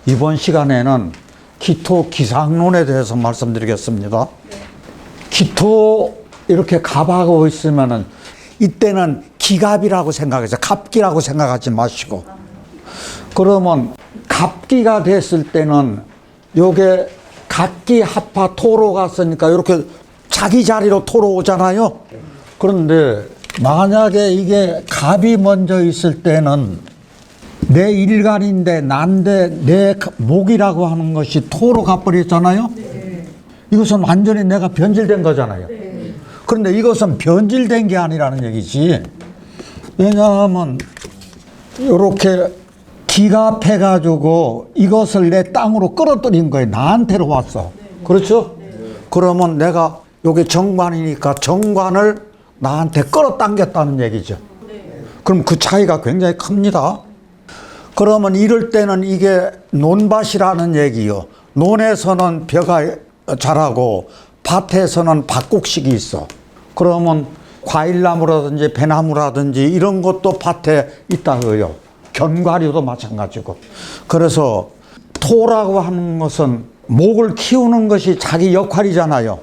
이번 시간에는 기토 기상론에 대해서 말씀드리겠습니다. 기토 이렇게 갑하고 있으면은 이때는 기갑이라고 생각해서 갑기라고 생각하지 마시고, 그러면 갑기가 됐을 때는 요게 갑기 합파 토로 갔으니까 이렇게 자기 자리로 토로 오잖아요. 그런데 만약에 이게 갑이 먼저 있을 때는 내 일간인데 난데 내 목이라고 하는 것이 토로 가버렸잖아요. 이것은 완전히 내가 변질된 거잖아요. 그런데 이것은 변질된 게 아니라는 얘기지. 왜냐하면 이렇게 기갑해가지고 이것을 내 땅으로 끌어들인 거예요. 나한테로 왔어. 그렇죠? 그러면 내가 여기 정관이니까 정관을 나한테 끌어당겼다는 얘기죠. 그럼 그 차이가 굉장히 큽니다. 그러면 이럴 때는 이게 논밭이라는 얘기요. 논에서는 벼가 자라고 밭에서는 밭곡식이 있어. 그러면 과일나무라든지 배나무라든지 이런 것도 밭에 있다고요. 견과류도 마찬가지고. 그래서 토라고 하는 것은 목을 키우는 것이 자기 역할이잖아요.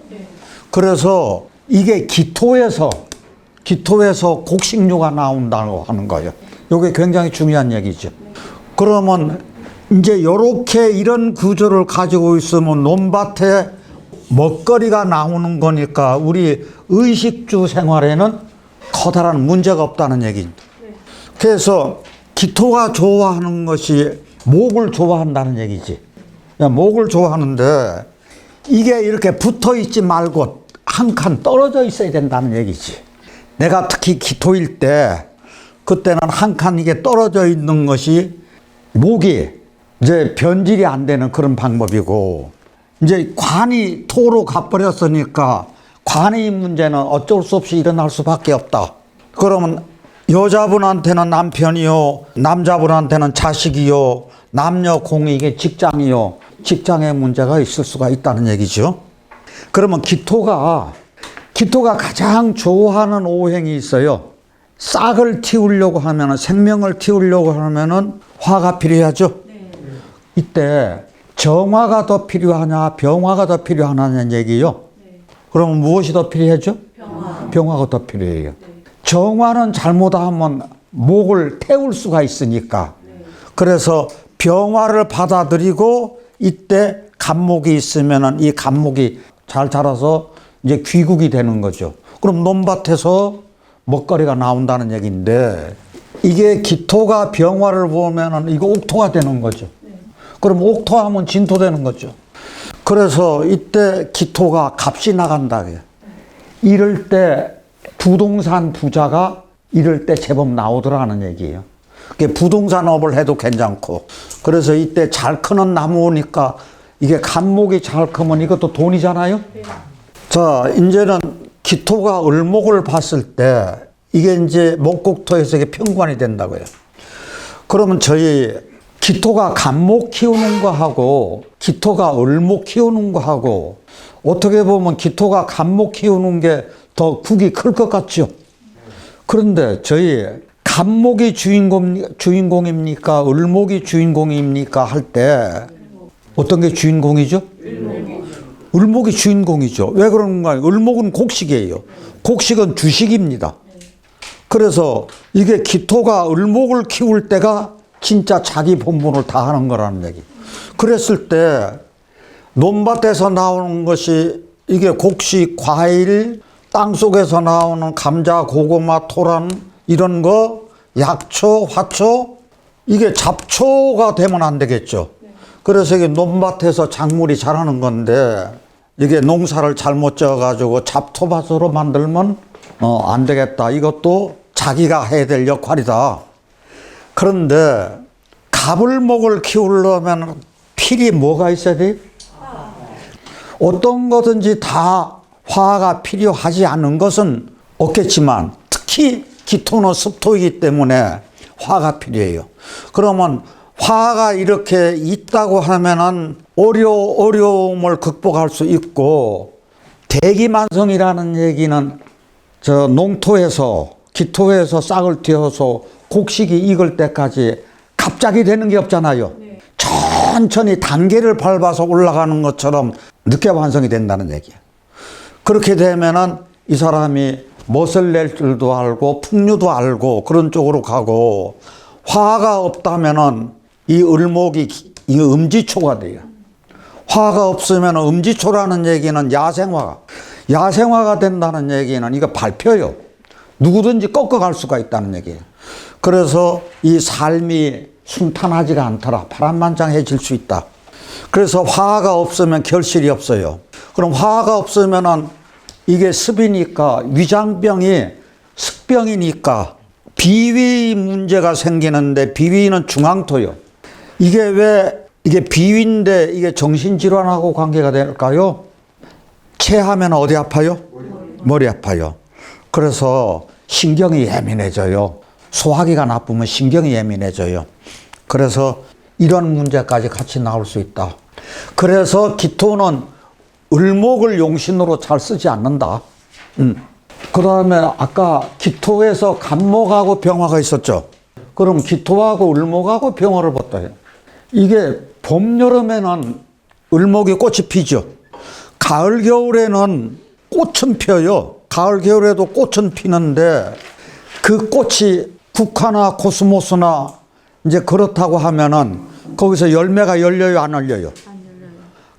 그래서 이게 기토에서 곡식류가 나온다고 하는 거예요. 이게 굉장히 중요한 얘기죠. 그러면 이제 요렇게 이런 구조를 가지고 있으면 논밭에 먹거리가 나오는 거니까 우리 의식주 생활에는 커다란 문제가 없다는 얘기입니다. 그래서 기토가 좋아하는 것이 목을 좋아한다는 얘기지. 목을 좋아하는데 이게 이렇게 붙어 있지 말고 한 칸 떨어져 있어야 된다는 얘기지. 내가 특히 기토일 때 그때는 한 칸 이게 떨어져 있는 것이 목이 이제 변질이 안 되는 그런 방법이고, 이제 관이 토로 가버렸으니까 관의 문제는 어쩔 수 없이 일어날 수밖에 없다. 그러면 여자분한테는 남편이요, 남자분한테는 자식이요, 남녀 공익의 직장이요, 직장에 문제가 있을 수가 있다는 얘기죠. 그러면 기토가 가장 좋아하는 오행이 있어요. 싹을 틔우려고 하면은, 생명을 틔우려고 하면은 화가 필요하죠. 이때 정화가 더 필요하냐 병화가 더 필요하냐는 얘기요. 그러면 무엇이 더 필요하죠? 병화가 더 필요해요. 정화는 잘못하면 목을 태울 수가 있으니까. 그래서 병화를 받아들이고 이때 갑목이 있으면은 이 갑목이 잘 자라서 이제 귀국이 되는 거죠. 그럼 논밭에서 먹거리가 나온다는 얘기인데, 이게 기토가 병화를 보면은 이거 옥토가 되는 거죠. 그럼 옥토하면 진토되는 거죠. 그래서 이때 기토가 값이 나간다. 이럴 때 부동산 부자가 이럴 때 제법 나오더라는 얘기예요. 부동산업을 해도 괜찮고, 그래서 이때 잘 크는 나무니까 이게 갑목이 잘 크면 이것도 돈이잖아요. 자, 이제는 기토가 을목을 봤을 때 이게 이제 목국토에서 이게 평관이 된다고요. 그러면 저희 기토가 갑목 키우는 거하고 기토가 을목 키우는 거하고 어떻게 보면 기토가 갑목 키우는 게 더 국이 클 것 같죠. 그런데 저희 갑목이 주인공입니까? 을목이 주인공입니까? 할 때 어떤 게 주인공이죠? 을목이 주인공이죠. 왜 그런가요? 을목은 곡식이에요. 곡식은 주식입니다. 그래서 이게 기토가 을목을 키울 때가 진짜 자기 본분을 다하는 거라는 얘기. 그랬을 때 논밭에서 나오는 것이 이게 곡식, 과일, 땅속에서 나오는 감자, 고구마, 토란 이런 거, 약초, 화초, 이게 잡초가 되면 안 되겠죠. 그래서 이게 논밭에서 작물이 자라는 건데 이게 농사를 잘못 지어가지고 잡초밭으로 만들면 안 되겠다. 이것도 자기가 해야 될 역할이다. 그런데 갑을목을 키우려면 필히 뭐가 있어야 돼? 어떤 거든지 다 화가 필요하지 않은 것은 없겠지만 특히 기토는 습토이기 때문에 화가 필요해요. 그러면 화가 이렇게 있다고 하면은 어려움을 극복할 수 있고, 대기만성이라는 얘기는 저 농토에서 기토에서 싹을 틔워서 곡식이 익을 때까지 갑자기 되는 게 없잖아요. 천천히 단계를 밟아서 올라가는 것처럼 늦게 완성이 된다는 얘기예요. 그렇게 되면은 이 사람이 멋을 낼 줄도 알고 풍류도 알고 그런 쪽으로 가고, 화가 없다면은 이 을목이 이 음지초가 돼요. 화가 없으면 음지초라는 얘기는 야생화가 된다는 얘기는 이거 발표요. 누구든지 꺾어갈 수가 있다는 얘기예요. 그래서 이 삶이 순탄하지가 않더라. 파란만장해질 수 있다. 그래서 화가 없으면 결실이 없어요. 그럼 화가 없으면은 이게 습이니까, 위장병이 습병이니까 비위 문제가 생기는데, 비위는 중앙토요. 이게 왜 이게 비위인데 이게 정신질환하고 관계가 될까요? 체하면 어디 아파요? 머리 아파요. 그래서 신경이 예민해져요. 소화기가 나쁘면 신경이 예민해져요. 그래서 이런 문제까지 같이 나올 수 있다. 그래서 기토는 을목을 용신으로 잘 쓰지 않는다. 그 다음에 아까 기토에서 간목하고 병화가 있었죠. 그럼 기토하고 을목하고 병화를 봤다 해요. 이게 봄, 여름에는 을목이 꽃이 피죠. 가을, 겨울에는 꽃은 펴요. 가을, 겨울에도 꽃은 피는데, 그 꽃이 국화나 코스모스나 이제 그렇다고 하면은 거기서 열매가 열려요, 안 열려요? 안 열려요.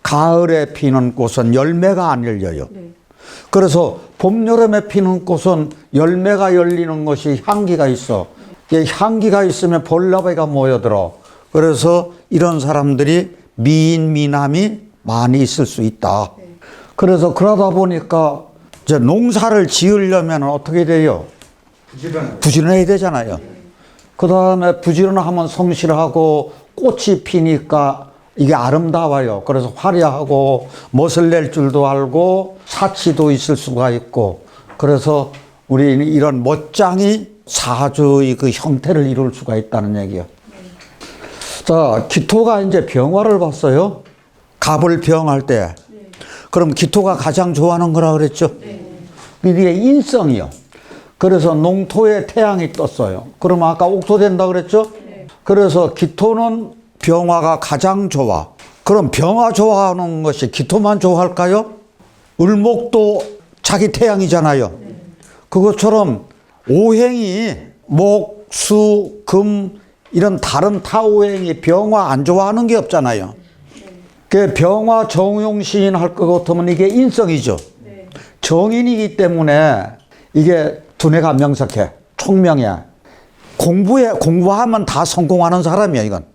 가을에 피는 꽃은 열매가 안 열려요. 네. 그래서 봄, 여름에 피는 꽃은 열매가 열리는 것이 향기가 있어. 향기가 있으면 벌나베가 모여들어. 그래서 이런 사람들이 미인, 미남이 많이 있을 수 있다. 네. 그래서 그러다 보니까 이제 농사를 지으려면 어떻게 돼요? 부지런해야 되잖아요. 네. 그 다음에 부지런하면 성실하고 꽃이 피니까 이게 아름다워요. 그래서 화려하고 멋을 낼 줄도 알고 사치도 있을 수가 있고, 그래서 우리는 이런 멋장이 사주의 그 형태를 이룰 수가 있다는 얘기예요. 자, 기토가 이제 병화를 봤어요. 갑을 병할 때. 그럼 기토가 가장 좋아하는 거라 그랬죠. 이게 인성이요. 그래서 농토에 태양이 떴어요. 그럼 아까 옥토된다 그랬죠. 그래서 기토는 병화가 가장 좋아. 그럼 병화 좋아하는 것이 기토만 좋아할까요? 을목도 자기 태양이잖아요. 그것처럼 오행이 목, 수, 금 이런 다른 타오행이 병화 안 좋아하는 게 없잖아요. 그 병화 정용시인 할 것 같으면 이게 인성이죠. 정인이기 때문에 이게 두뇌가 명석해. 총명해. 공부하면 다 성공하는 사람이야, 이건.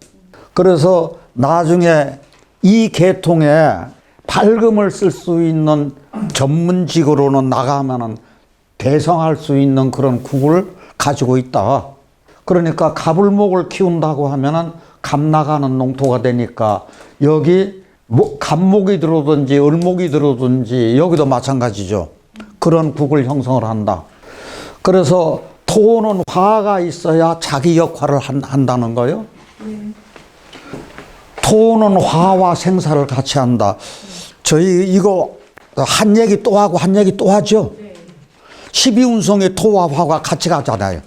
그래서 나중에 이 계통에 밝음을 쓸 수 있는 전문직으로는 나가면은 대성할 수 있는 그런 국을 가지고 있다. 그러니까 갑을목을 키운다고 하면은 갑 나가는 농토가 되니까 여기 갑목이 들어오든지 을목이 들어오든지 여기도 마찬가지죠. 그런 국을 형성을 한다. 그래서 토는 화가 있어야 자기 역할을 한다는 거예요. 토는 화와 생사를 같이 한다. 저희 이거 한 얘기 또 하고 한 얘기 또 하죠. 12운성의 토와 화가 같이 가잖아요.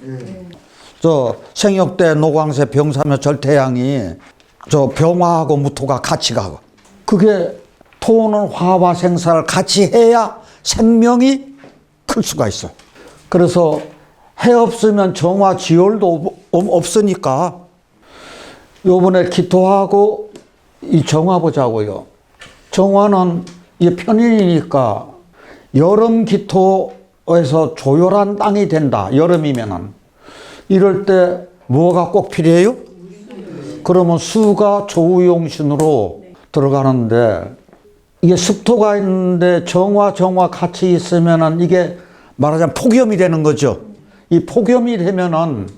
저 생역대 노광세 병사며 절태양이 저 병화하고 무토가 같이 가고, 그게 토는 화와 생사를 같이 해야 생명이 클 수가 있어. 그래서 해 없으면 정화 지월도 없으니까 요번에 기토하고 이 정화 보자고요. 정화는 이게 편인이니까 여름 기토에서 조열한 땅이 된다. 여름이면은. 이럴 때 뭐가 꼭 필요해요? 그러면 수가 조우용신으로 들어가는데, 이게 습토가 있는데 정화 같이 있으면은 이게 말하자면 폭염이 되는 거죠. 이 폭염이 되면은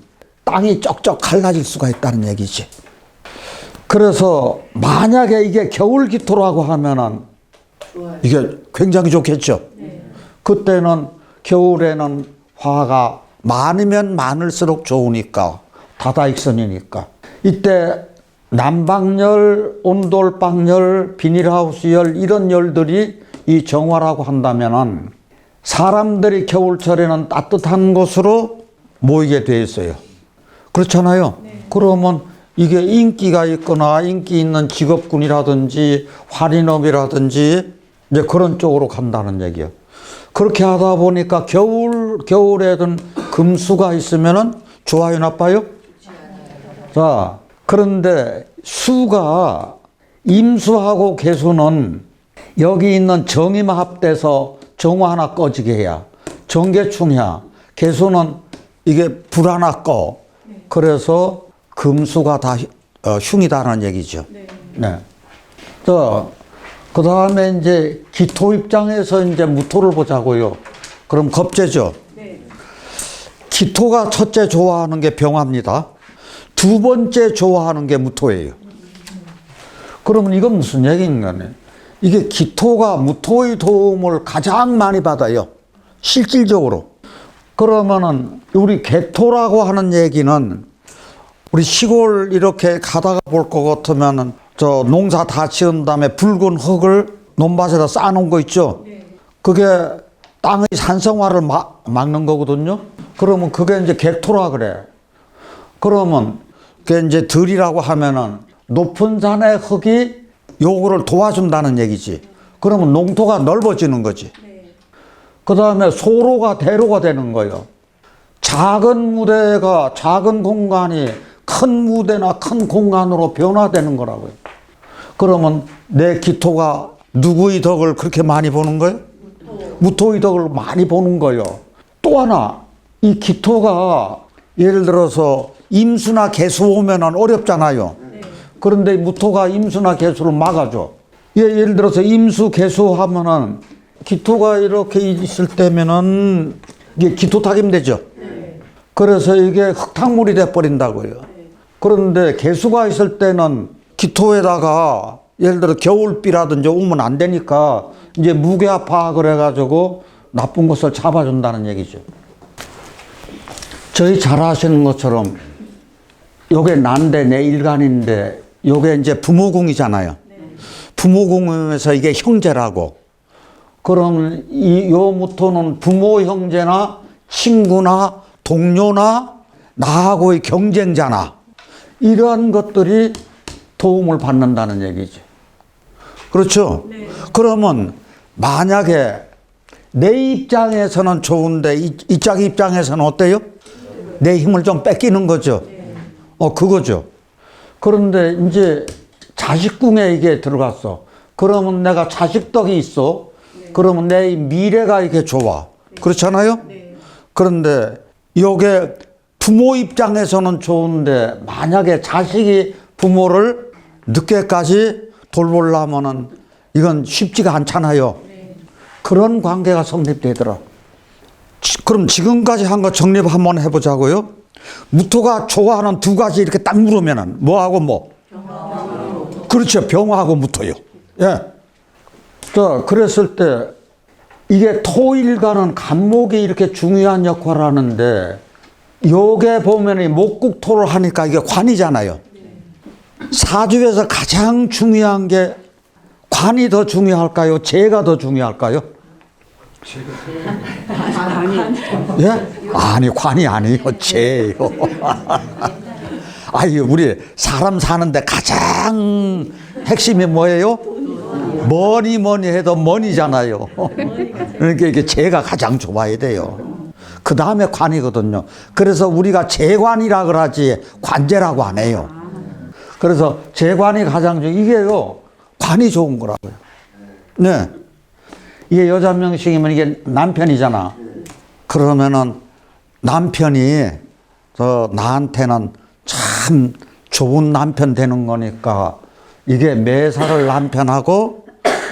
땅이 쩍쩍 갈라질 수가 있다는 얘기지. 그래서 만약에 이게 겨울 기토라고 하면은 이게 굉장히 좋겠죠. 그때는 겨울에는 화가 많으면 많을수록 좋으니까, 다다익선이니까. 이때 난방열, 온돌방열, 비닐하우스열 이런 열들이 이 정화라고 한다면은 사람들이 겨울철에는 따뜻한 곳으로 모이게 돼 있어요. 그렇잖아요. 그러면 이게 인기가 있거나 인기 있는 직업군이라든지 할인업이라든지 이제 그런 쪽으로 간다는 얘기예요. 그렇게 하다 보니까 겨울에든 금수가 있으면은 좋아요, 나빠요? 자, 그런데 수가 임수하고 개수는 여기 있는 정임 합돼서 정화 하나 꺼지게 해야 정계충이야. 개수는 이게 불 하나 꺼. 그래서 금수가 다 흉이다라는 얘기죠. 네. 자, 그 다음에 이제 기토 입장에서 이제 무토를 보자고요. 그럼 겁재죠. 기토가 첫째 좋아하는 게 병화입니다. 두 번째 좋아하는 게 무토예요. 그러면 이건 무슨 얘기인가네? 이게 기토가 무토의 도움을 가장 많이 받아요. 실질적으로. 그러면은 우리 개토라고 하는 얘기는 우리 시골 이렇게 가다가 볼 것 같으면은 저 농사 다 지은 다음에 붉은 흙을 논밭에다 쌓아놓은 거 있죠? 그게 땅의 산성화를 막는 거거든요. 그러면 그게 이제 개토라 그래. 그러면 그게 이제 들이라고 하면은 높은 산의 흙이 요거를 도와준다는 얘기지. 그러면 농토가 넓어지는 거지. 그 다음에 소로가 대로가 되는 거예요. 작은 무대가 작은 공간이 큰 무대나 큰 공간으로 변화되는 거라고요. 그러면 내 기토가 누구의 덕을 그렇게 많이 보는 거예요? 무토의 덕을 많이 보는 거예요. 또 하나, 이 기토가 예를 들어서 임수나 개수 오면은 어렵잖아요. 그런데 무토가 임수나 개수를 막아줘. 예를 들어서 임수, 개수 하면은 기토가 이렇게 있을 때면은 이게 기토탁임 되죠. 그래서 이게 흙탕물이 돼버린다고요. 그런데 개수가 있을 때는 기토에다가 예를 들어 겨울비라든지 오면 안 되니까 이제 무게아파 그래가지고 나쁜 것을 잡아준다는 얘기죠. 저희 잘 아시는 것처럼 요게 난데 내 일간인데 요게 이제 부모궁이잖아요. 부모궁에서 이게 형제라고. 그러면 요 무토는 부모 형제나 친구나 동료나 나하고의 경쟁자나 이러한 것들이 도움을 받는다는 얘기죠. 그렇죠? 네. 그러면 만약에 내 입장에서는 좋은데 이 짝의 입장에서는 어때요? 내 힘을 좀 뺏기는 거죠. 그거죠. 그런데 이제 자식궁에 이게 들어갔어. 그러면 내가 자식덕이 있어. 그러면 내 미래가 이게 좋아. 그렇잖아요? 그런데 이게 부모 입장에서는 좋은데 만약에 자식이 부모를 늦게까지 돌보려면은 이건 쉽지가 않잖아요. 그런 관계가 성립되더라. 그럼 지금까지 한 거 정립 한번 해보자고요. 무토가 좋아하는 두 가지 이렇게 딱 물으면은 뭐하고 뭐? 병화하고. 그렇죠. 병화하고 무토요. 예. 자, 그랬을 때 이게 토일간은 간목이 이렇게 중요한 역할을 하는데 요게 보면 목국토를 하니까 이게 관이잖아요. 사주에서 가장 중요한 게 관이 더 중요할까요? 재가 더 중요할까요? 예? 아니, 관이 아니에요. 재예요. 아니, 우리 사람 사는데 가장 핵심이 뭐예요? 뭐니 해도 머니잖아요. 그러니까 이게 재가 가장 좋아야 돼요. 그 다음에 관이거든요. 그래서 우리가 재관이라 그러지 관재라고 안 해요. 그래서 재관이 가장 이게요, 관이 좋은 거라고요. 네. 이게 여자 명식이면 이게 남편이잖아. 그러면은 남편이 나한테는 참 좋은 남편 되는 거니까 이게 매사를 남편하고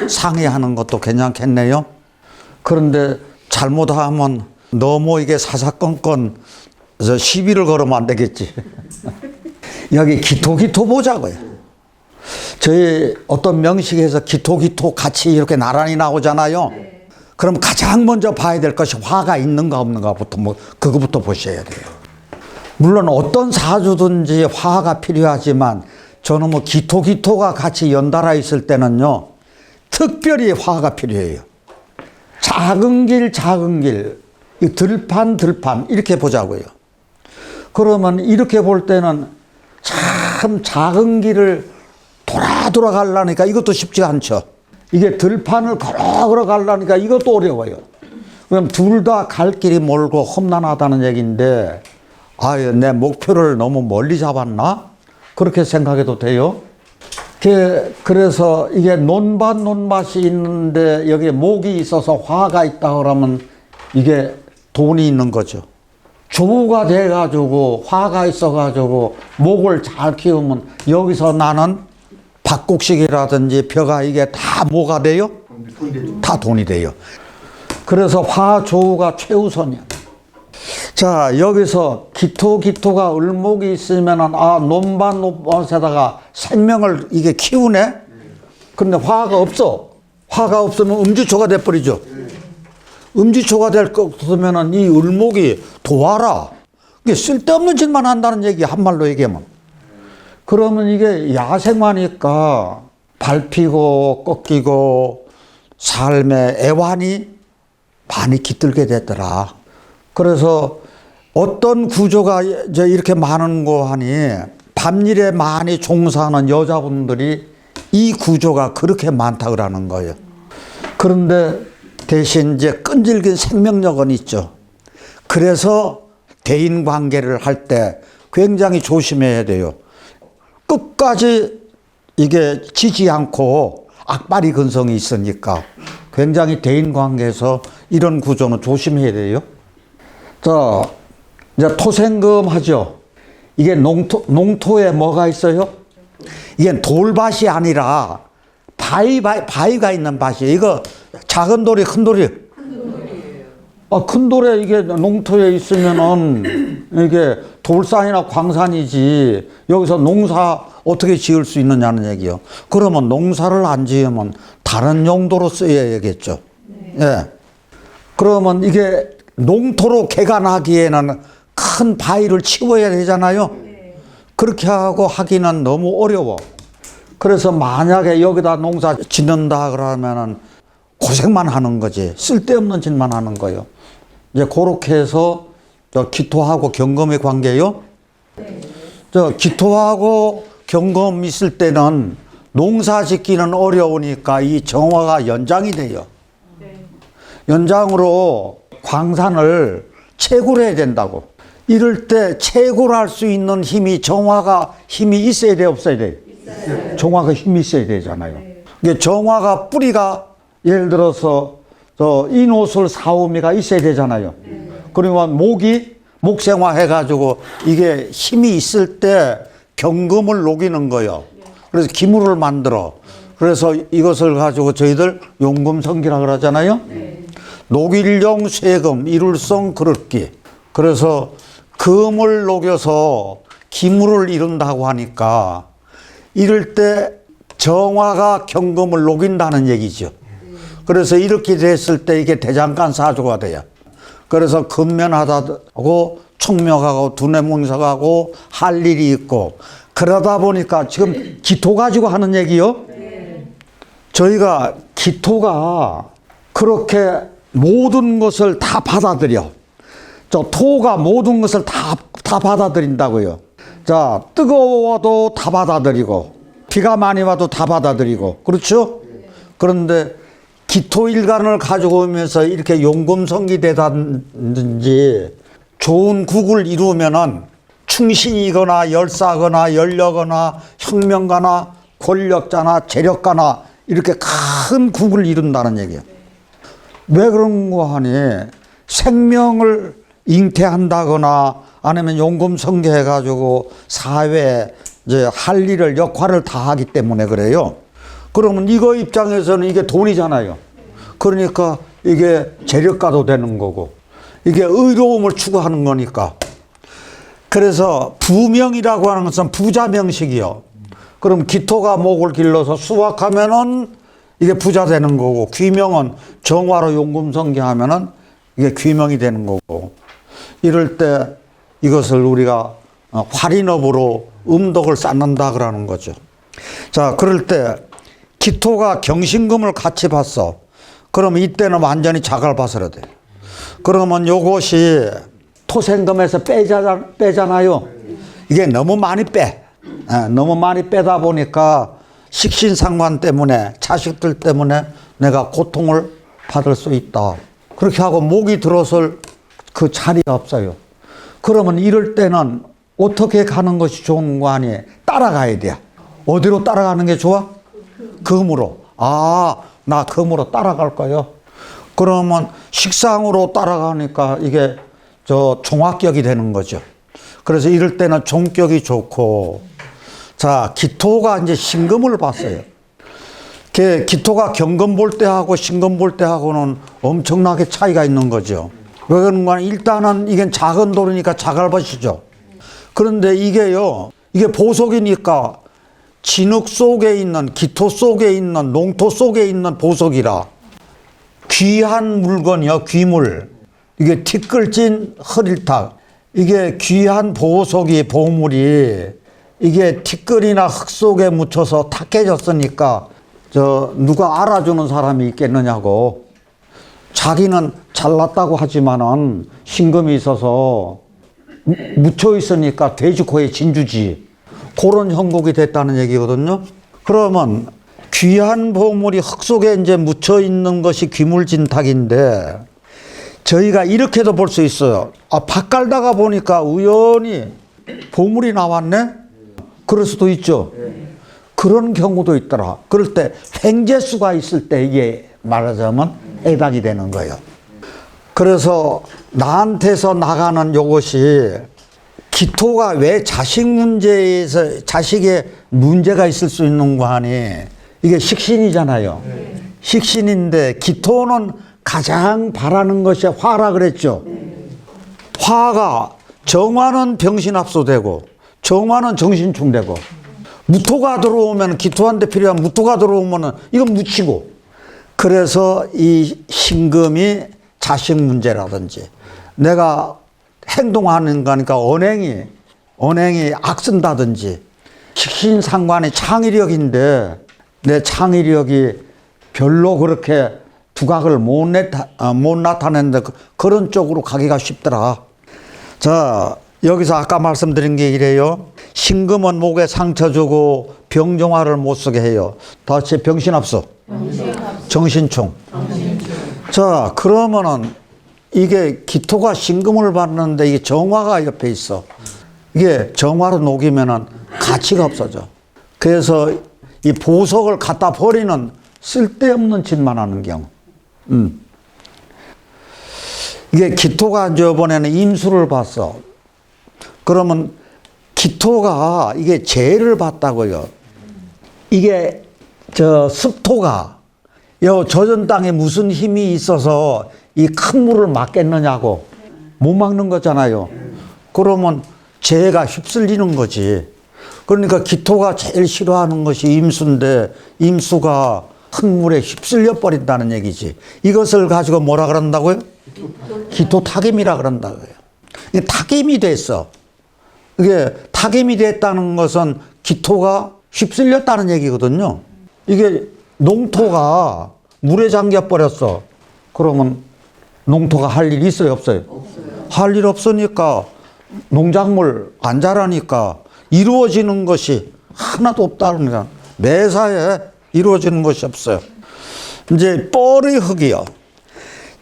상의하는 것도 괜찮겠네요. 그런데 잘못하면 너무 이게 사사건건 시비를 걸으면 안 되겠지. 여기 기토 보자고요. 저희 어떤 명식에서 기토 같이 이렇게 나란히 나오잖아요. 그럼 가장 먼저 봐야 될 것이 화가 있는가 없는가부터 그거부터 보셔야 돼요. 물론 어떤 사주든지 화가 필요하지만 저는 기토가 같이 연달아 있을 때는요, 특별히 화가 필요해요. 작은 길, 이 들판 이렇게 보자고요. 그러면 이렇게 볼 때는 참 참 작은 길을 돌아가려니까 이것도 쉽지가 않죠. 이게 들판을 걸어 가려니까 이것도 어려워요. 그럼 둘 다 갈 길이 멀고 험난하다는 얘기인데, 아유, 내 목표를 너무 멀리 잡았나? 그렇게 생각해도 돼요. 그래서 이게 논밭이 있는데 여기에 목이 있어서 화가 있다 그러면 이게 돈이 있는 거죠. 조우가 돼가지고 화가 있어가지고 목을 잘 키우면 여기서 나는 박국식이라든지 벼가 이게 다 뭐가 돼요? 다 돈이 돼요. 그래서 화조우가 최우선이야. 자, 여기서 기토가 을목이 있으면은, 아, 논밭에다가 생명을 이게 키우네? 근데 화가 없어. 화가 없으면 음주초가 돼버리죠. 음주초가 될 것 같으면은 이 을목이 도와라. 이게 쓸데없는 짓만 한다는 얘기, 한말로 얘기하면. 그러면 이게 야생화니까 밟히고 꺾이고 삶의 애환이 많이 깃들게 됐더라. 그래서 어떤 구조가 이제 이렇게 많은 거 하니 밤일에 많이 종사하는 여자분들이 이 구조가 그렇게 많다 그러는 거예요. 그런데 대신 이제 끈질긴 생명력은 있죠. 그래서 대인 관계를 할 때 굉장히 조심해야 돼요. 끝까지 이게 지지 않고 악바리 근성이 있으니까 굉장히 대인 관계에서 이런 구조는 조심해야 돼요. 자, 이제 토생금 하죠. 이게 농토에 뭐가 있어요? 이게 돌밭이 아니라 바위가 있는 밭이에요. 이거 작은 돌이 큰 돌이? 큰 돌에 이게 농토에 있으면은 이게 돌산이나 광산이지 여기서 농사 어떻게 지을 수 있느냐는 얘기요. 그러면 농사를 안 지으면 다른 용도로 쓰여야겠죠. 예. 그러면 이게 농토로 개간하기에는 큰 바위를 치워야 되잖아요. 그렇게 하고 하기는 너무 어려워. 그래서 만약에 여기다 농사 짓는다 그러면은 고생만 하는 거지. 쓸데없는 짓만 하는 거예요. 이제 그렇게 해서 기토하고 경금의 관계요. 기토하고 경금 있을 때는 농사 짓기는 어려우니까 이 정화가 연장이 돼요. 연장으로 광산을 채굴 해야 된다고. 이럴 때 채굴할 수 있는 힘이 정화가 힘이 있어야 돼, 없어야 돼? 정화가 힘이 있어야 되잖아요. 이게 정화가 뿌리가 예를 들어서 인옷을 사오미가 있어야 되잖아요. 그러면 목생화 해가지고 이게 힘이 있을 때 경금을 녹이는 거예요. 그래서 기물을 만들어. 그래서 이것을 가지고 저희들 용금성기라 그러잖아요. 녹일용 쇠금, 이룰성 그릇기. 그래서 금을 녹여서 기물을 이룬다고 하니까 이럴 때 정화가 경금을 녹인다는 얘기죠. 그래서 이렇게 됐을 때 이게 대장간 사주가 돼요. 그래서 근면하다고 총명하고 두뇌문석하고 할 일이 있고 그러다 보니까 지금 기토 가지고 하는 얘기요. 저희가 기토가 그렇게 모든 것을 다 받아들여. 저 토가 모든 것을 다 받아들인다고요. 자, 뜨거워도 다 받아들이고 비가 많이 와도 다 받아들이고 그렇죠? 그런데 기토일간을 가지고 오면서 이렇게 용금성기 되다든지 좋은 국을 이루면은 충신이거나 열사거나 열려거나 혁명가나 권력자나 재력가나 이렇게 큰 국을 이룬다는 얘기예요. 왜 그런 거 하니? 생명을 잉태한다거나 아니면 용금성기 해가지고 사회에 이제 할 일을 역할을 다 하기 때문에 그래요. 그러면 이거 입장에서는 이게 돈이잖아요. 그러니까 이게 재력가도 되는 거고 이게 의로움을 추구하는 거니까. 그래서 부명이라고 하는 것은 부자 명식이요. 그럼 기토가 목을 길러서 수확하면은 이게 부자 되는 거고 귀명은 정화로 용금성기하면은 이게 귀명이 되는 거고 이럴 때 이것을 우리가 활인업으로 음덕을 쌓는다 그러는 거죠. 자, 그럴 때 기토가 경신금을 같이 봤어. 그러면 이때는 완전히 자갈밭으로 돼. 그러면 요것이 토생금에서 빼잖아요. 이게 너무 많이 빼. 너무 많이 빼다 보니까 식신상관 때문에 자식들 때문에 내가 고통을 받을 수 있다. 그렇게 하고 목이 들어설 그 자리가 없어요. 그러면 이럴 때는 어떻게 가는 것이 좋은 거 아니에요? 따라가야 돼. 어디로 따라가는 게 좋아? 금으로. 나 금으로 따라갈 거요. 그러면 식상으로 따라가니까 이게 종합격이 되는 거죠. 그래서 이럴 때는 종격이 좋고, 자, 기토가 이제 신금을 봤어요. 기토가 경금 볼 때하고 신금 볼 때하고는 엄청나게 차이가 있는 거죠. 왜 그런가? 일단은 이게 작은 돌이니까 자갈밭이죠. 그런데 이게 보석이니까 진흙 속에 있는, 기토 속에 있는, 농토 속에 있는 보석이라 귀한 물건이요, 귀물. 이게 티끌진 허릴탁. 이게 귀한 보물이 이게 티끌이나 흙 속에 묻혀서 탁해졌으니까 누가 알아주는 사람이 있겠느냐고. 자기는 잘났다고 하지만은 신금이 있어서 묻혀 있으니까 돼지코에 진주지. 그런 형국이 됐다는 얘기거든요. 그러면 귀한 보물이 흙 속에 이제 묻혀 있는 것이 귀물진탁인데, 저희가 이렇게도 볼 수 있어요. 밭 갈다가 보니까 우연히 보물이 나왔네? 그럴 수도 있죠. 그런 경우도 있더라. 그럴 때 횡재수가 있을 때 이게 말하자면 애당이 되는 거예요. 그래서 나한테서 나가는 요것이, 기토가 왜 자식의 문제가 있을 수 있는 거 아니? 이게 식신이잖아요. 식신인데 기토는 가장 바라는 것이 화라 그랬죠. 화가 정화는 병신합소되고 정화는 정신충되고, 무토가 들어오면, 기토한테 필요한 무토가 들어오면 이건 묻히고. 그래서 이 신금이 자식 문제라든지, 내가 행동하는 거니까 언행이 악쓴다든지, 식신상관이 창의력인데 내 창의력이 별로 그렇게 두각을 못 나타내는데 그런 쪽으로 가기가 쉽더라. 자, 여기서 아까 말씀드린 게 이래요. 신금은 목에 상처 주고 병정화를 못 쓰게 해요. 다시 병신합소, 정신충. 자, 그러면은 이게 기토가 신금을 받는데 이게 정화가 옆에 있어. 이게 정화로 녹이면은 가치가 없어져. 그래서 이 보석을 갖다 버리는 쓸데없는 짓만 하는 경우. 이게 기토가 저번에는 임수를 봤어. 그러면 기토가 이게 재를 봤다고요. 이게 습토가 젖은 땅에 무슨 힘이 있어서 이 큰 물을 막겠느냐고. 못 막는 거잖아요. 그러면 재가 휩쓸리는 거지. 그러니까 기토가 제일 싫어하는 것이 임수인데, 임수가 큰 물에 휩쓸려 버린다는 얘기지. 이것을 가지고 뭐라 그런다고요? 기토 타김이라 그런다고요. 이게 타김이 됐어. 이게 타김이 됐다는 것은 기토가 휩쓸렸다는 얘기거든요. 이게 농토가 물에 잠겨 버렸어. 그러면 농토가 할 일 있어요, 없어요? 할 일 없으니까 농작물 안 자라니까 이루어지는 것이 하나도 없다는 거야. 매사에 이루어지는 것이 없어요. 이제 뻘의 흙이요.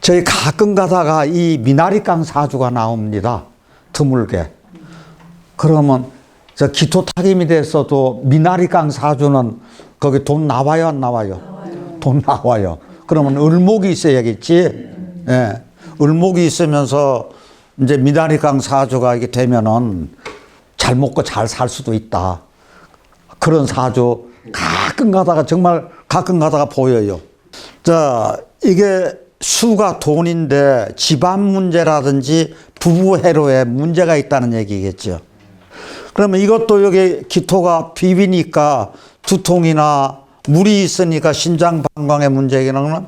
저희 가끔 가다가 이 미나리깡 사주가 나옵니다. 드물게. 그러면 저 기토 타김이 됐어도 미나리깡 사주는 거기 돈 나와요, 안 나와요? 돈 나와요. 그러면 을목이 있어야겠지. 예. 을목이 있으면서 이제 미나리깡 사주가 이게 되면은 잘 먹고 잘 살 수도 있다. 그런 사주 가끔 가다가, 정말 가끔 가다가 보여요. 자, 이게 수가 돈인데 집안 문제라든지 부부 해로에 문제가 있다는 얘기겠죠. 그러면 이것도 여기 기토가 비비니까 두통이나 물이 있으니까 신장방광의 문제기는,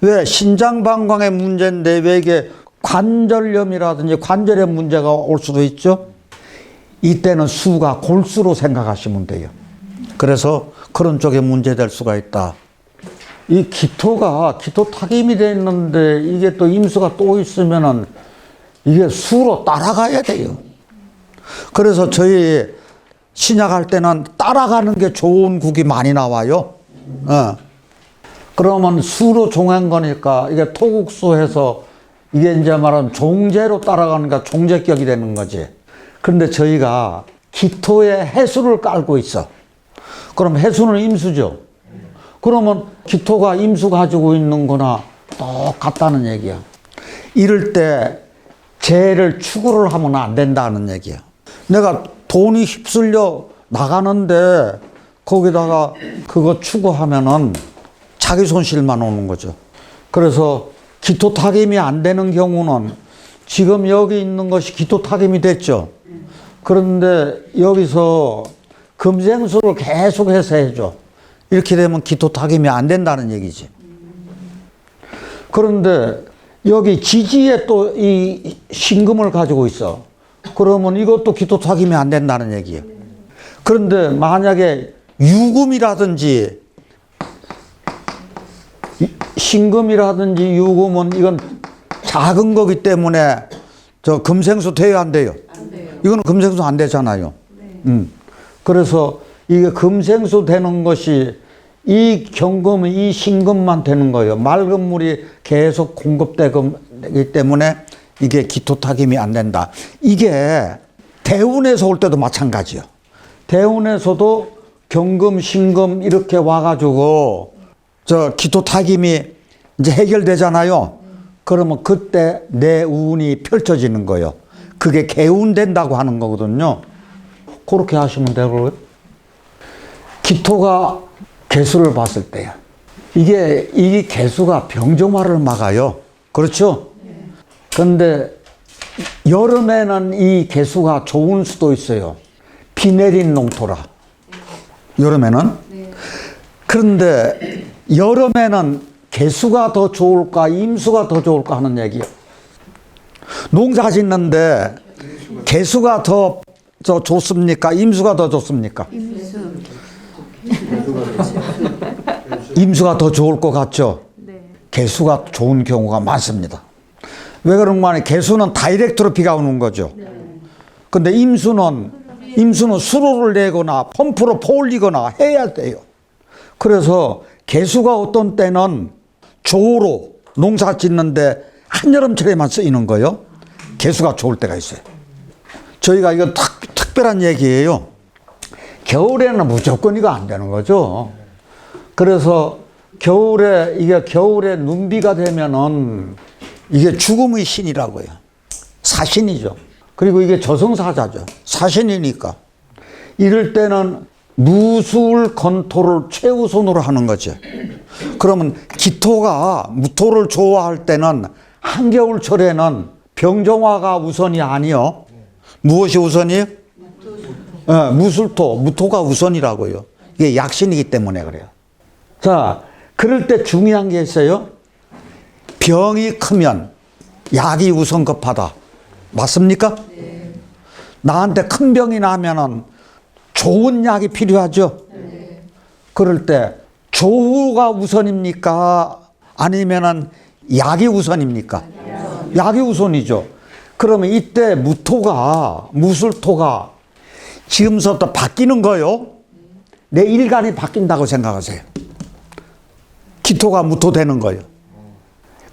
왜 신장방광의 문제인데 왜 이게 관절염이라든지 관절의 문제가 올 수도 있죠. 이때는 수가 골수로 생각하시면 돼요. 그래서 그런 쪽에 문제될 수가 있다. 이 기토가 기토 타김이 돼 있는데 이게 또 임수가 또 있으면은 이게 수로 따라가야 돼요. 그래서 저희 신약할 때는 따라가는 게 좋은 국이 많이 나와요. 그러면 수로 종한 거니까 이게 토국수 해서 이게 이제 말하면 종제로 따라가니까 종제격이 되는 거지. 그런데 저희가 기토에 해수를 깔고 있어. 그럼 해수는 임수죠. 그러면 기토가 임수 가지고 있는 거나 똑같다는 얘기야. 이럴 때 재를 추구를 하면 안 된다는 얘기야. 내가 돈이 휩쓸려 나가는데 거기다가 그거 추구하면은 자기 손실만 오는 거죠. 그래서 기토 타김이 안 되는 경우는 지금 여기 있는 것이 기토 타김이 됐죠. 그런데 여기서 금생수를 계속해서 해줘. 이렇게 되면 기토 타김이 안 된다는 얘기지. 그런데 여기 지지에 또 이 신금을 가지고 있어. 그러면 이것도 기토 타김이 안 된다는 얘기예요. 그런데 만약에 유금이라든지 신금이라든지 유금은 이건 작은 거기 때문에 저 금생수 돼야 안 돼요? 안 돼요. 이거는 금생수 안 되잖아요. 네. 그래서 이게 금생수 되는 것이 이 경금은 이 신금만 되는 거예요. 맑은 물이 계속 공급되기 때문에 이게 기토타김이 안 된다. 이게 대운에서 올 때도 마찬가지요. 대운에서도 경금, 신금 이렇게 와가지고 저 기토타김이 이제 해결되잖아요. 그러면 그때 내 운이 펼쳐지는 거예요. 그게 개운된다고 하는 거거든요. 그렇게 하시면 되고요. 기토가 개수를 봤을 때요. 이 개수가 병정화를 막아요. 그렇죠? 그런데 여름에는 이 개수가 좋은 수도 있어요. 비 내린 농토라. 여름에는. 그런데 여름에는 개수가 더 좋을까 임수가 더 좋을까 하는 얘기예요. 농사 짓는데 개수가 더 좋습니까? 임수가 더 좋습니까? 임수가 더 좋을 것 같죠? 개수가 좋은 경우가 많습니다. 왜 그런 거 아니에요? 개수는 다이렉트로 비가 오는 거죠. 근데 임수는 수로를 내거나 펌프로 퍼올리거나 해야 돼요. 그래서 개수가 어떤 때는 조로 농사 짓는데 한여름철에만 쓰이는 거예요. 개수가 좋을 때가 있어요. 저희가 이거 특별한 얘기예요. 겨울에는 무조건 이거 안 되는 거죠. 그래서 겨울에 눈비가 되면은 이게 죽음의 신이라고요. 사신이죠. 그리고 이게 저승사자죠. 사신이니까. 이럴 때는 무술 건토를 최우선으로 하는 거죠. 그러면 기토가 무토를 좋아할 때는 한겨울철에는 병정화가 우선이 아니요. 무엇이 우선이에요? 무술토, 무토가 우선이라고요. 이게 약신이기 때문에 그래요. 자, 그럴 때 중요한 게 있어요. 병이 크면 약이 우선급하다. 맞습니까? 네. 나한테 큰 병이 나면은 좋은 약이 필요하죠. 네. 그럴 때 조후가 우선입니까? 아니면은 약이 우선입니까? 약이 우선이죠. 그러면 이때 무술토가 지금부터 바뀌는 거요. 내 일간이 바뀐다고 생각하세요. 기토가 무토 되는 거예요.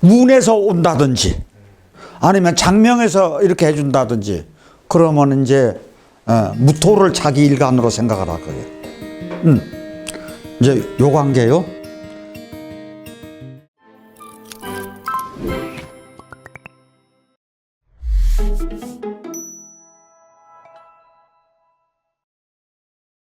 문에서 온다든지 아니면 장명에서 이렇게 해준다든지 그러면 이제 무토를 자기 일간으로 생각을 할 거예요. 이제 요 관계요.